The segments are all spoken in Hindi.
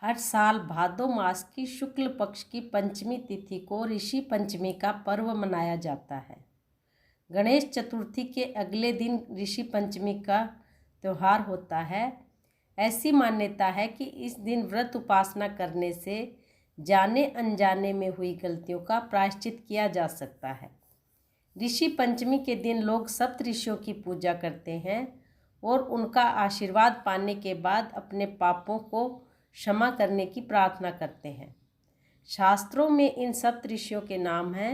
हर साल भादो मास की शुक्ल पक्ष की पंचमी तिथि को ऋषि पंचमी का पर्व मनाया जाता है। गणेश चतुर्थी के अगले दिन ऋषि पंचमी का त्यौहार होता है। ऐसी मान्यता है कि इस दिन व्रत उपासना करने से जाने अनजाने में हुई गलतियों का प्रायश्चित किया जा सकता है। ऋषि पंचमी के दिन लोग सप्त ऋषियों की पूजा करते हैं और उनका आशीर्वाद पाने के बाद अपने पापों को क्षमा करने की प्रार्थना करते हैं। शास्त्रों में इन सप्त ऋषियों के नाम हैं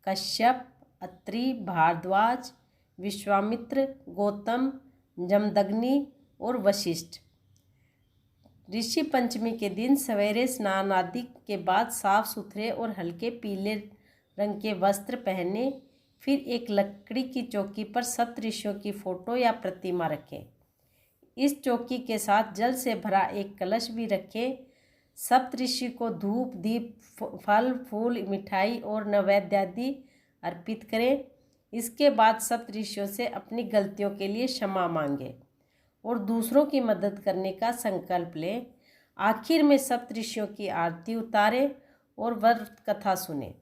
कश्यप, अत्रि, भारद्वाज, विश्वामित्र, गौतम, जमदग्नि और वशिष्ठ। ऋषि पंचमी के दिन सवेरे स्नान आदि के बाद साफ सुथरे और हल्के पीले रंग के वस्त्र पहने, फिर एक लकड़ी की चौकी पर सप्त ऋषियों की फोटो या प्रतिमा रखें। इस चौकी के साथ जल से भरा एक कलश भी रखें। सप्त ऋषि को धूप, दीप, फल, फूल, मिठाई और नैवेद्य आदि अर्पित करें। इसके बाद सप्त ऋषियों से अपनी गलतियों के लिए क्षमा मांगें और दूसरों की मदद करने का संकल्प लें। आखिर में सप्त ऋषियों की आरती उतारें और व्रत कथा सुनें।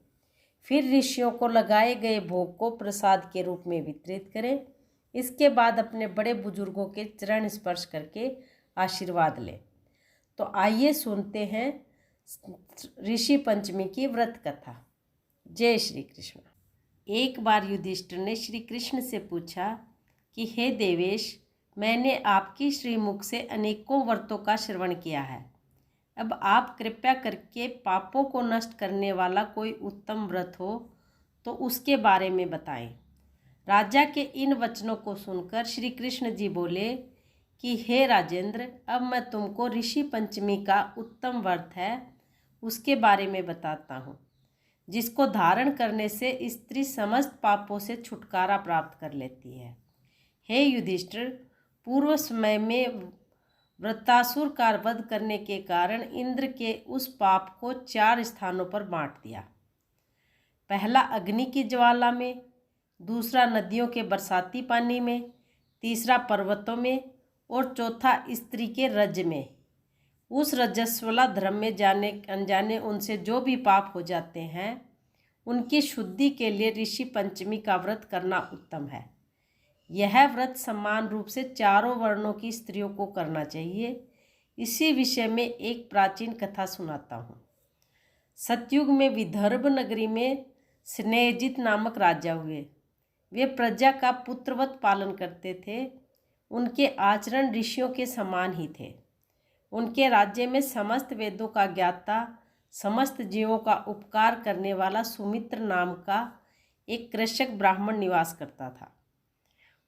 फिर ऋषियों को लगाए गए भोग को प्रसाद के रूप में वितरित करें। इसके बाद अपने बड़े बुजुर्गों के चरण स्पर्श करके आशीर्वाद लें। तो आइए सुनते हैं ऋषि पंचमी की व्रत कथा। जय श्री कृष्ण। एक बार युधिष्ठिर ने श्री कृष्ण से पूछा कि हे देवेश, मैंने आपकी श्रीमुख से अनेकों व्रतों का श्रवण किया है। अब आप कृपया करके पापों को नष्ट करने वाला कोई उत्तम व्रत हो तो उसके बारे में बताएं। राजा के इन वचनों को सुनकर श्री कृष्ण जी बोले कि हे राजेंद्र, अब मैं तुमको ऋषि पंचमी का उत्तम व्रत है उसके बारे में बताता हूँ, जिसको धारण करने से स्त्री समस्त पापों से छुटकारा प्राप्त कर लेती है। हे युधिष्ठिर, पूर्व समय में वृत्तासुर का वध करने के कारण इंद्र के उस पाप को 4 स्थानों पर बांट दिया। पहला अग्नि की ज्वाला में, दूसरा नदियों के बरसाती पानी में, तीसरा पर्वतों में और चौथा स्त्री के रज में। उस रजस्वला धर्म में जाने अनजाने उनसे जो भी पाप हो जाते हैं, उनकी शुद्धि के लिए ऋषि पंचमी का व्रत करना उत्तम है। यह व्रत समान रूप से चारों वर्णों की स्त्रियों को करना चाहिए। इसी विषय में एक प्राचीन कथा सुनाता हूँ। सतयुग में विदर्भ नगरी में स्नेहजित नामक राजा हुए। वे प्रजा का पुत्रवत पालन करते थे। उनके आचरण ऋषियों के समान ही थे। उनके राज्य में समस्त वेदों का ज्ञाता, समस्त जीवों का उपकार करने वाला सुमित्र नाम का एक कृषक ब्राह्मण निवास करता था।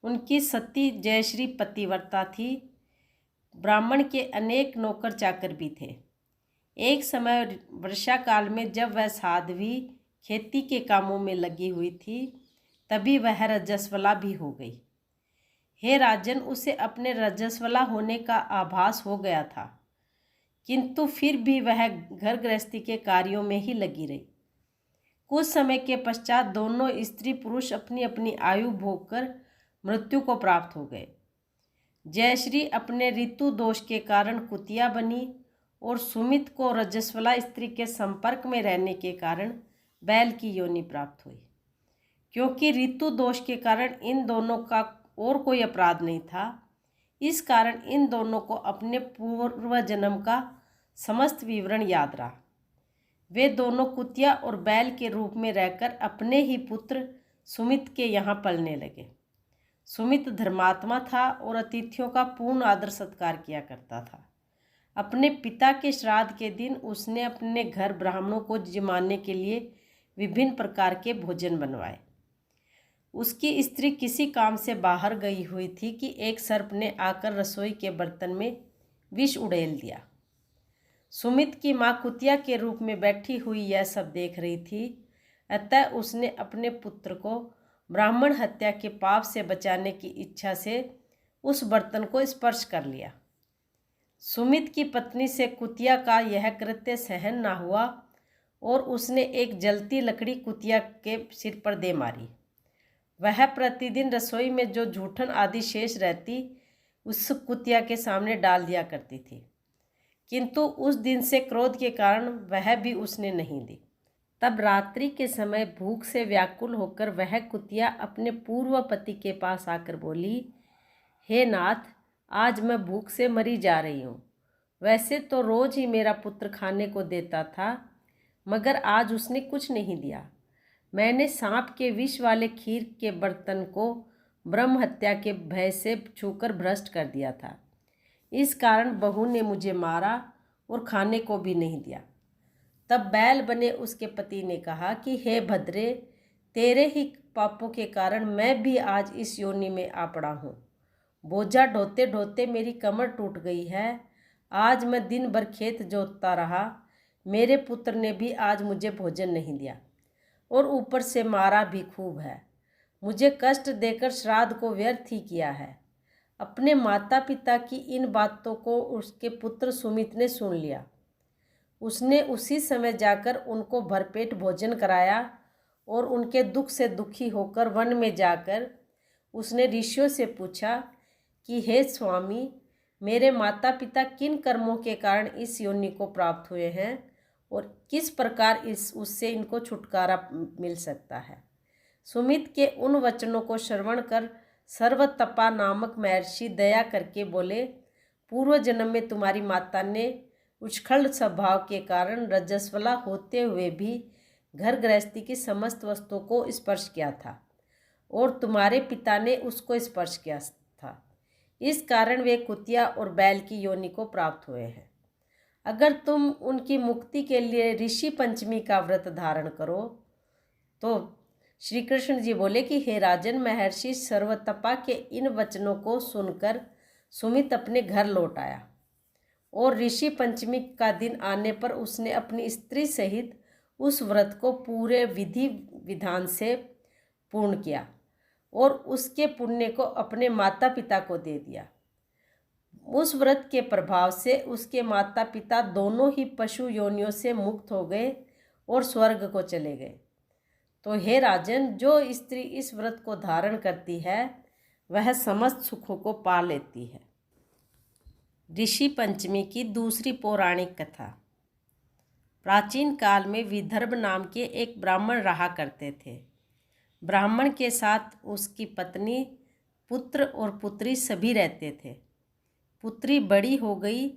उनकी सती जयश्री पतिव्रता थी। ब्राह्मण के अनेक नौकर चाकर भी थे। एक समय वर्षा काल में जब वह साध्वी खेती के कामों में लगी हुई थी, तभी वह रजस्वला भी हो गई। हे राजन, उसे अपने रजस्वला होने का आभास हो गया था, किंतु फिर भी वह घर गृहस्थी के कार्यों में ही लगी रही। कुछ समय के पश्चात दोनों स्त्री पुरुष अपनी अपनी आयु भोग कर मृत्यु को प्राप्त हो गए। जयश्री अपने ऋतु दोष के कारण कुतिया बनी और सुमित को रजस्वला स्त्री के संपर्क में रहने के कारण बैल की योनि प्राप्त हुई। क्योंकि ऋतु दोष के कारण इन दोनों का और कोई अपराध नहीं था, इस कारण इन दोनों को अपने पूर्व जन्म का समस्त विवरण याद रहा। वे दोनों कुतिया और बैल के रूप में रहकर अपने ही पुत्र सुमित के यहाँ पलने लगे। सुमित धर्मात्मा था और अतिथियों का पूर्ण आदर सत्कार किया करता था। अपने पिता के श्राद्ध के दिन उसने अपने घर ब्राह्मणों को जिमाने के लिए विभिन्न प्रकार के भोजन बनवाए। उसकी स्त्री किसी काम से बाहर गई हुई थी कि एक सर्प ने आकर रसोई के बर्तन में विष उड़ेल दिया। सुमित की माँ कुतिया के रूप में बैठी हुई यह सब देख रही थी, अतः उसने अपने पुत्र को ब्राह्मण हत्या के पाप से बचाने की इच्छा से उस बर्तन को स्पर्श कर लिया। सुमित की पत्नी से कुतिया का यह कृत्य सहन ना हुआ और उसने एक जलती लकड़ी कुतिया के सिर पर दे मारी। वह प्रतिदिन रसोई में जो जूठन आदि शेष रहती उस कुतिया के सामने डाल दिया करती थी, किंतु उस दिन से क्रोध के कारण वह भी उसने नहीं दी। तब रात्रि के समय भूख से व्याकुल होकर वह कुतिया अपने पूर्व पति के पास आकर बोली, हे नाथ, आज मैं भूख से मरी जा रही हूँ। वैसे तो रोज ही मेरा पुत्र खाने को देता था, मगर आज उसने कुछ नहीं दिया। मैंने सांप के विष वाले खीर के बर्तन को ब्रह्म हत्या के भय से छूकर भ्रष्ट कर दिया था। इस कारण बहू ने मुझे मारा और खाने को भी नहीं दिया। तब बैल बने उसके पति ने कहा कि हे भद्रे, तेरे ही पापों के कारण मैं भी आज इस योनि में आ पड़ा हूँ। बोझा ढोते ढोते मेरी कमर टूट गई है। आज मैं दिन भर खेत जोतता रहा, मेरे पुत्र ने भी आज मुझे भोजन नहीं दिया और ऊपर से मारा भी खूब है। मुझे कष्ट देकर श्राद्ध को व्यर्थ ही किया है। अपने माता पिता की इन बातों को उसके पुत्र सुमित ने सुन लिया। उसने उसी समय जाकर उनको भरपेट भोजन कराया और उनके दुख से दुखी होकर वन में जाकर उसने ऋषियों से पूछा कि हे स्वामी, मेरे माता पिता किन कर्मों के कारण इस योनि को प्राप्त हुए हैं और किस प्रकार उससे इनको छुटकारा मिल सकता है। सुमित के उन वचनों को श्रवण कर सर्वतपा नामक महर्षि दया करके बोले, पूर्व जन्म में तुम्हारी माता ने उच्छृंखल स्वभाव के कारण रजस्वला होते हुए भी घर गृहस्थी की समस्त वस्तुओं को स्पर्श किया था और तुम्हारे पिता ने उसको स्पर्श किया था। इस कारण वे कुतिया और बैल की योनि को प्राप्त हुए हैं। अगर तुम उनकी मुक्ति के लिए ऋषि पंचमी का व्रत धारण करो तो श्री कृष्ण जी बोले कि हे राजन, महर्षि सर्वतपा के इन वचनों को सुनकर सुमित अपने घर लौट आया और ऋषि पंचमी का दिन आने पर उसने अपनी स्त्री सहित उस व्रत को पूरे विधि विधान से पूर्ण किया और उसके पुण्य को अपने माता पिता को दे दिया। उस व्रत के प्रभाव से उसके माता पिता दोनों ही पशु योनियों से मुक्त हो गए और स्वर्ग को चले गए। तो हे राजन, जो स्त्री इस व्रत को धारण करती है वह समस्त सुखों को पा लेती है। ऋषि पंचमी की दूसरी पौराणिक कथा। प्राचीन काल में विदर्भ नाम के एक ब्राह्मण रहा करते थे। ब्राह्मण के साथ उसकी पत्नी, पुत्र और पुत्री सभी रहते थे। पुत्री बड़ी हो गई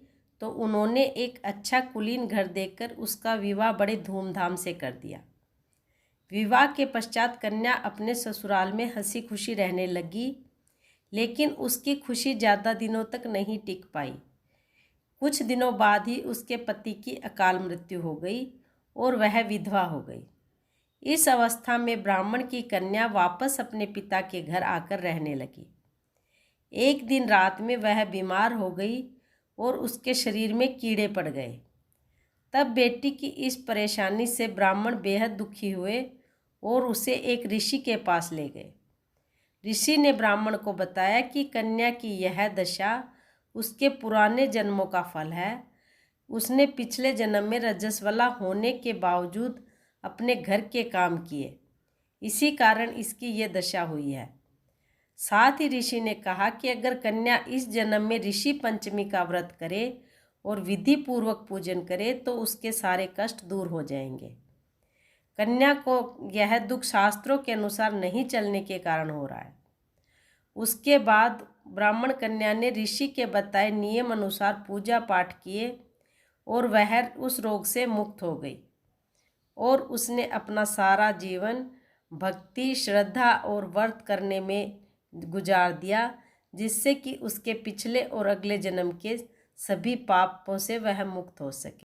तो उन्होंने एक अच्छा कुलीन घर देकर उसका विवाह बड़े धूमधाम से कर दिया। विवाह के पश्चात कन्या अपने ससुराल में हंसी खुशी रहने लगी, लेकिन उसकी खुशी ज़्यादा दिनों तक नहीं टिक पाई। कुछ दिनों बाद ही उसके पति की अकाल मृत्यु हो गई और वह विधवा हो गई। इस अवस्था में ब्राह्मण की कन्या वापस अपने पिता के घर आकर रहने लगी। एक दिन रात में वह बीमार हो गई और उसके शरीर में कीड़े पड़ गए। तब बेटी की इस परेशानी से ब्राह्मण बेहद दुखी हुए और उसे एक ऋषि के पास ले गए। ऋषि ने ब्राह्मण को बताया कि कन्या की यह दशा उसके पुराने जन्मों का फल है। उसने पिछले जन्म में रजस्वला होने के बावजूद अपने घर के काम किए, इसी कारण इसकी ये दशा हुई है। साथ ही ऋषि ने कहा कि अगर कन्या इस जन्म में ऋषि पंचमी का व्रत करे और विधि पूर्वक पूजन करे तो उसके सारे कष्ट दूर हो जाएंगे। कन्या को यह दुख शास्त्रों के अनुसार नहीं चलने के कारण हो रहा है। उसके बाद ब्राह्मण कन्या ने ऋषि के बताए नियम अनुसार पूजा पाठ किए और वह उस रोग से मुक्त हो गई और उसने अपना सारा जीवन भक्ति, श्रद्धा और व्रत करने में गुजार दिया, जिससे कि उसके पिछले और अगले जन्म के सभी पापों से वह मुक्त हो सके।